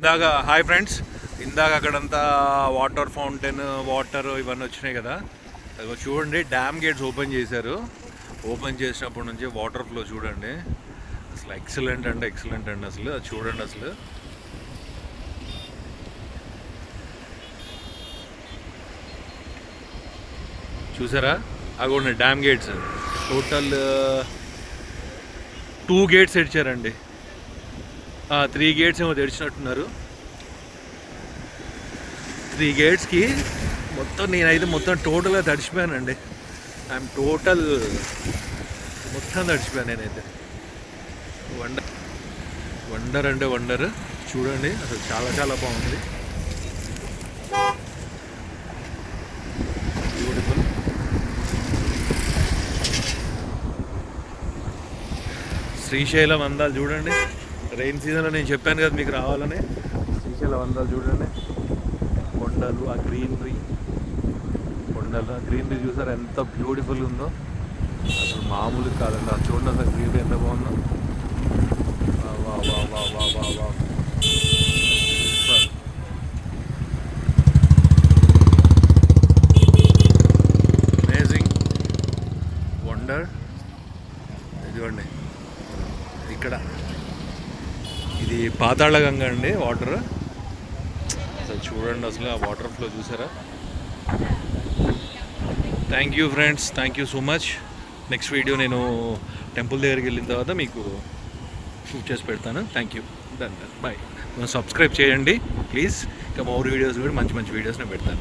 ఇందాక hi friends, ఇందాక అక్కడంతా వాటర్ ఫౌంటైన్ వాటర్ ఇవన్నీ వచ్చినాయి కదా. అది చూడండి, డ్యామ్ గేట్స్ ఓపెన్ చేశారు. ఓపెన్ చేసినప్పటి నుంచి వాటర్ ఫ్లో చూడండి, అసలు ఎక్సలెంట్ అండి అసలు అది చూడండి. అసలు చూసారా, అగోండి డ్యామ్ గేట్స్. టోటల్ 2 గేట్స్ తెరిచారండి. 3 గేట్స్ ఏమో తెరిచినట్టున్నారు. 3 గేట్స్కి నేనైతే మొత్తం టోటల్గా తడిచిపోయానండి. ఐఎమ్ మొత్తం తడిచిపోయాను నేనైతే. వండర్ అంటే వండర్ చూడండి, అసలు చాలా చాలా బాగుంది. బ్యూటిఫుల్. శ్రీశైలం అందాలు చూడండి. రెయిన్ సీజన్లో నేను చెప్పాను కదా మీకు రావాలని. శ్రీశైలం అందాలు చూడండి, కొండలు, ఆ గ్రీనరీ, గ్రీనరీ చూసారు ఎంత బ్యూటిఫుల్ ఉందో. అసలు మామూలు కాదండి. అది చూడండి, అసలు గ్రీనరీ ఎంత బాగుందో. వా వా వా వా వా వా సూపర్. Amazing, wonder. ఇదిగోండి ఇక్కడ ఇది పాతాళ గంగ అండి వాటర్. అసలు చూడండి, అసలు ఆ వాటర్ ఫ్లో చూసారా. Thank you friends, thank you so much. Next video నేను టెంపుల్ దగ్గరికి వెళ్ళిన తర్వాత మీకు షూట్ చేసి పెడతాను. Thank you. Done bye. Subscribe చేయండి ప్లీజ్. ఇంకా మోర్ వీడియోస్ కూడా మంచి మంచి వీడియోస్ నేను పెడతాను.